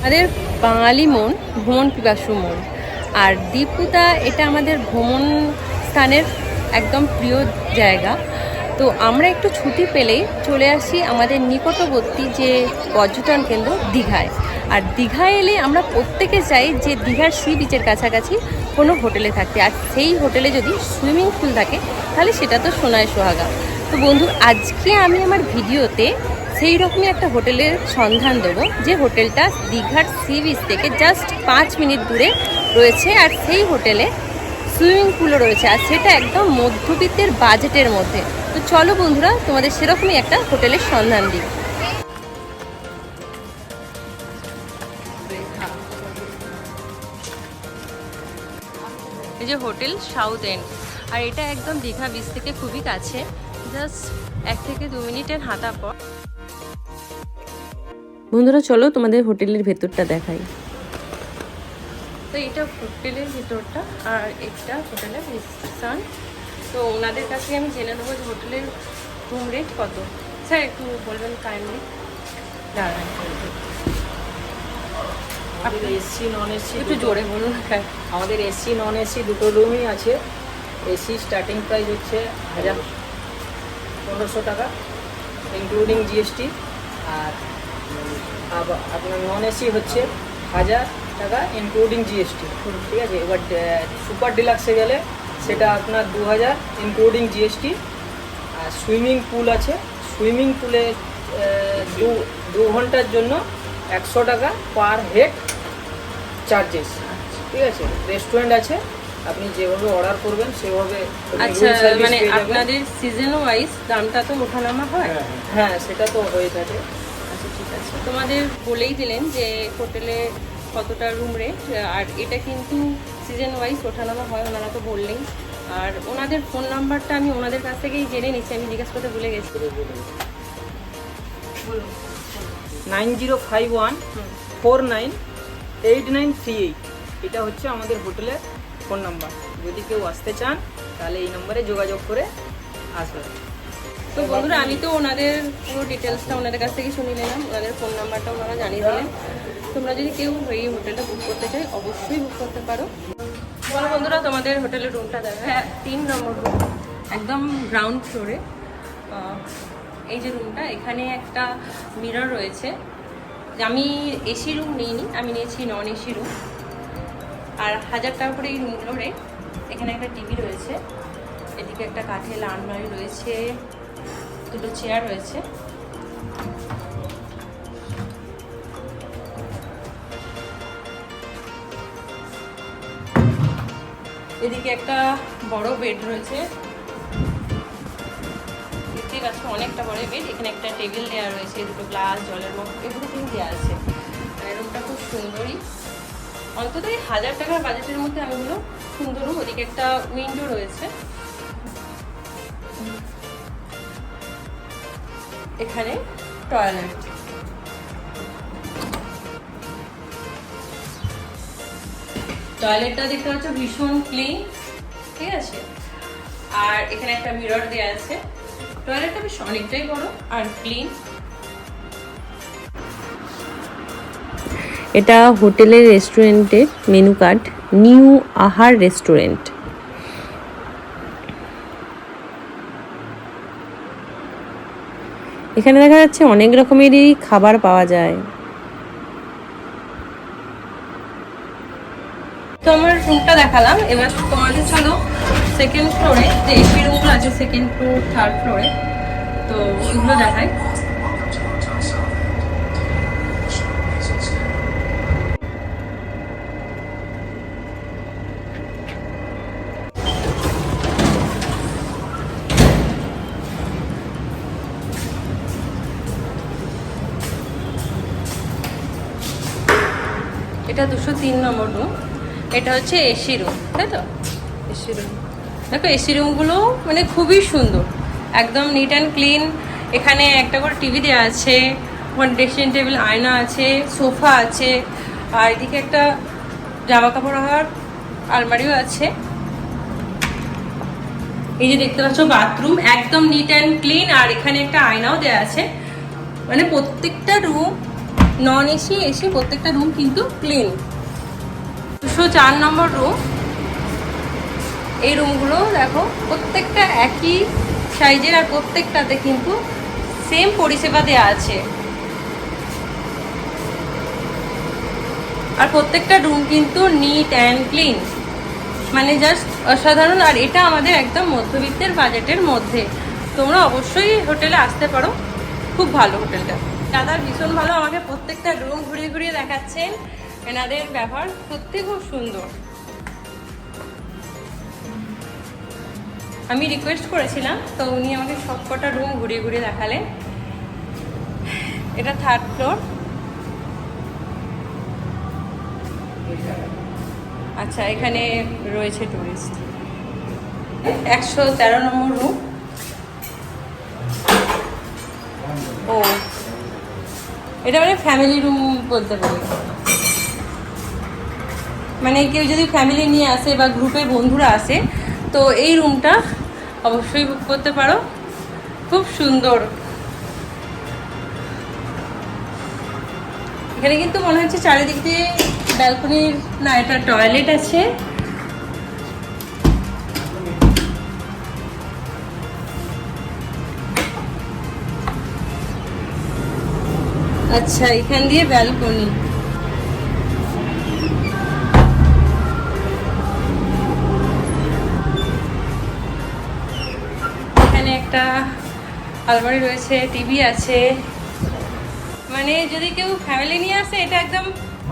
আমাদের বাঙালি মন ভ্রমণ পিপাসু মন, আর দীপুদা এটা আমাদের ভ্রমণ স্থানের একদম প্রিয় জায়গা। তো আমরা একটু ছুটি পেলেই চলে আসি আমাদের নিকটবর্তী যে পর্যটন কেন্দ্র দীঘায়। আর দীঘায় এলে আমরা প্রত্যেকে চাই যে দীঘার সি বিচের কাছাকাছি কোনো হোটেলে থাকতে, আর সেই হোটেলে যদি সুইমিং পুল থাকে তাহলে সেটা তো সোনায় সোহাগা। তো বন্ধু, আজকে আমি আমার ভিডিওতে সেই রকমই একটা হোটেলের সন্ধান দেবো, যে হোটেলটা দীঘার সি বিচ থেকে জাস্ট 5 মিনিট দূরে রয়েছে, আর সেই হোটেলে সুইমিং পুলও রয়েছে, আর সেটা একদম মধ্যবিত্তের বাজেটের মধ্যে। তো চলো বন্ধুরা, তোমাদের সেরকমই একটা হোটেলের সন্ধান দিই। এই যে হোটেল সাউথ এন্ড, আর এটা একদম দীঘা বিচ থেকে খুবই কাছে, জাস্ট 1 থেকে 2 মিনিটের হাঁটা পর। বন্ধুরা চলো তোমাদের হোটেলের ভেতরটা দেখাই। তো এটা হোটেলের ভেতরটা, আর এটা হোটেলের রিসেপশন। তো ওনাদের কাছে আমি জেনে নেবো যে হোটেলের রুম রেট কত। স্যার একটু বলবেন কাইন্ডলি। দাঁড়ান, আমাদের এসি নন এসি একটু জোরে বলুন। আমাদের এসি নন এসি দুটো রুমই আছে। এসি স্টার্টিং প্রাইস হচ্ছে 1500 টাকা ইনক্লুডিং জিএসটি, আর আপনার নন এসি হচ্ছে 1000 টাকা ইনক্লুডিং জিএসটি। ঠিক আছে, এবার সুপার ডিলাক্সে গেলে সেটা আপনার 2000 ইনক্লুডিং জিএসটি। আর সুইমিং পুল আছে, সুইমিং পুলে 2 ঘন্টার জন্য 100 টাকা পার হেড চার্জেস। ঠিক আছে, রেস্টুরেন্ট আছে, আপনি যেভাবে অর্ডার করবেন সেভাবে। আচ্ছা, মানে আপনাদের সিজন ওয়াইজ দামটা তো ওঠানামা হয়? হ্যাঁ, সেটা তো হয়ে থাকে। আচ্ছা ঠিক আছে, তোমাদের বলেই দিলেন যে হোটেলে কতটা রুম রেট, আর এটা কিন্তু সিজন ওয়াইজ ওঠানামা হয়, ওনারা তো বললেন। আর ওনাদের ফোন নাম্বারটা আমি ওনাদের কাছ থেকেই জেনে নিচ্ছি, আমি জিজ্ঞাসা করতে ভুলে গেছি। বলুন। 9051498938, এটা হচ্ছে আমাদের হোটেলের ফোন নাম্বার। যদি কেউ আসতে চান তাহলে এই নম্বরে যোগাযোগ করে আসবেন। তো বন্ধুরা, আমি তো ওনাদের পুরো ডিটেলসটা ওনাদের কাছ থেকে শুনে নিলাম, ওনাদের ফোন নাম্বারটা ওনারা জানিয়ে দিলেন। তোমরা যদি কেউ এই হোটেলটা বুক করতে চাই অবশ্যই বুক করতে পারো। বলো বন্ধুরা, তোমাদের হোটেলের রুমটা দেখো। হ্যাঁ, 3 নম্বর রুম, একদম গ্রাউন্ড ফ্লোরে। এই যে রুমটা, এখানে একটা মিরর রয়েছে। আমি এসি রুম নিইনি, আমি নিয়েছি নন এসি রুম। আর 1000 টাকা করে এই রুমগুলো রেট। এখানে একটা টিভি রয়েছে, এদিকে একটা কাঠের আলমারি রয়েছে, 2টো চেয়ার রয়েছে। এদিকে একটা বড় বেড রয়েছে, দেখতেই পাচ্ছ অনেকটা বড় বেড। এখানে একটা টেবিল দেওয়া রয়েছে, 2টো গ্লাস, জলের মগ, এভরিথিং দেওয়া আছে। রুমটা খুব সুন্দরই, অন্তত এই 1000 টাকার বাজেটের মধ্যে আমি বলবো সুন্দর রুম। ওদিকে একটা উইন্ডো রয়েছে, এখানে টয়লেট। টয়লেটটা দেখতে পাচ্ছ ভীষণ ক্লিন, ঠিক আছে। আর এখানে একটা মিরর দেওয়া আছে। টয়লেটটা বেশ অনেকটাই বড় আর ক্লিন। এটা হোটেলের রেস্টুরেন্টের মেনু কার্ড, নিউ আহার রেস্টুরেন্ট। এখানে দেখা যাচ্ছে অনেক রকমেরই খাবার পাওয়া যায়। তো আমার রুমটা দেখালাম, এবার তোমাদের চলো সেকেন্ড ফ্লোরে যে এসি রুমগুলো আছে, সেকেন্ড টু থার্ড ফ্লোরে, তো ওইগুলো দেখাই। এটা 203 নম্বর রুম, এটা হচ্ছে এসি রুম, তাই তো? এসি রুম দেখো, এসি রুমগুলো মানে খুবই সুন্দর, একদম নিট অ্যান্ড ক্লিন। এখানে একটা করে টিভি দেওয়া আছে, ওখানে ড্রেসিং টেবিল, আয়না আছে, সোফা আছে, আর এদিকে একটা জামা কাপড় রাখার আলমারিও আছে। এই যে দেখতে পাচ্ছ বাথরুম একদম নিট অ্যান্ড ক্লিন, আর এখানে একটা আয়নাও দেওয়া আছে। মানে প্রত্যেকটা রুম নন এসি এসি প্রত্যেকটা রুম কিন্তু ক্লিন। 204 নম্বর রুম। এই রুমগুলো দেখো প্রত্যেকটা একই সাইজের আর প্রত্যেকটাতে কিন্তু সেম পরিষেবা দেওয়া আছে। আর প্রত্যেকটা রুম কিন্তু নিট অ্যান্ড ক্লিন, মানে জাস্ট অসাধারণ। আর এটা আমাদের একদম মধ্যবিত্তের বাজেটের মধ্যে। তোমরা অবশ্যই হোটেলে আসতে পারো, খুব ভালো হোটেলটা। দাদা ভীষণ ভালো, আমাকে প্রত্যেকটা রুম ঘুরিয়ে ঘুরিয়ে দেখাচ্ছেন। এনাদের ব্যবহার সত্যি খুব সুন্দর। আমি রিকোয়েস্ট করেছিলাম, তো উনি আমাকে সব কটা রুম ঘুরিয়ে ঘুরিয়ে দেখালেন। এটা 3rd ফ্লোর। আচ্ছা, এখানে রয়েছে টুরিস্ট। 113 নম্বর রুম। ও, এটা মানে ফ্যামিলি রুম বলতে পারি, মানে কেউ যদি ফ্যামিলি নিয়ে আসে বা গ্রুপে বন্ধুরা আসে তো এই রুমটা অবশ্যই বুক করতে পারো। খুব সুন্দর। এখানে কিন্তু মনে হচ্ছে চারিদিক দিয়ে ব্যালকনির, না এটা টয়লেট আছে। আচ্ছা, এখান দিয়ে ব্যালকনি। এখানে একটা আলমারি রয়েছে, টিভি আছে। মানে যদি কেউ ফ্যামিলি নিয়ে আসে এটা একদম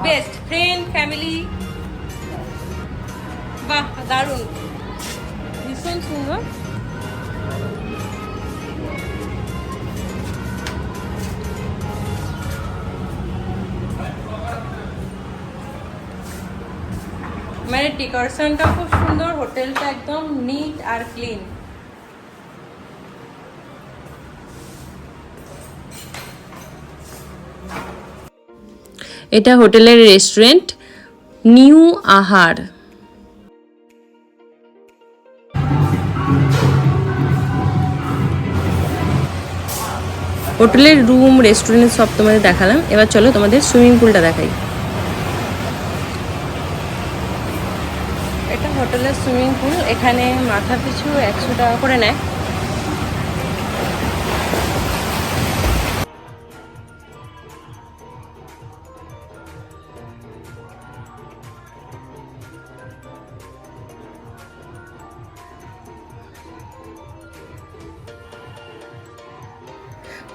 বেস্ট। ফ্রেন্ড ফ্যামিলি, বাহ দারুণ, ভীষণ সুন্দর। মানে ডেকোরেশনটা খুব সুন্দর, হোটেলটা একদম নিট আর ক্লিন। এটা হোটেলের রেস্টুরেন্ট নিউ আহার। হোটেলের রুম, রেস্টুরেন্ট সব তোমাদের দেখালাম। এবার চলো তোমাদের সুইমিং পুলটা দেখাই। এটা হোটেলের সুইমিং পুল। এখানে মাথা পিছু 100 টাকা করে নেয়।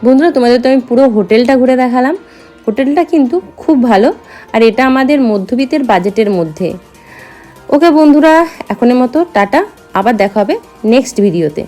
বন্ধুরা, তোমাদের তো আমি পুরো হোটেলটা ঘুরে দেখালাম। হোটেলটা কিন্তু খুব ভালো, আর এটা আমাদের মধ্যবিত্তের বাজেটের মধ্যে। ওকে বন্ধুরা, এখনের মতো টাটা, আবার দেখা হবে নেক্সট ভিডিওতে।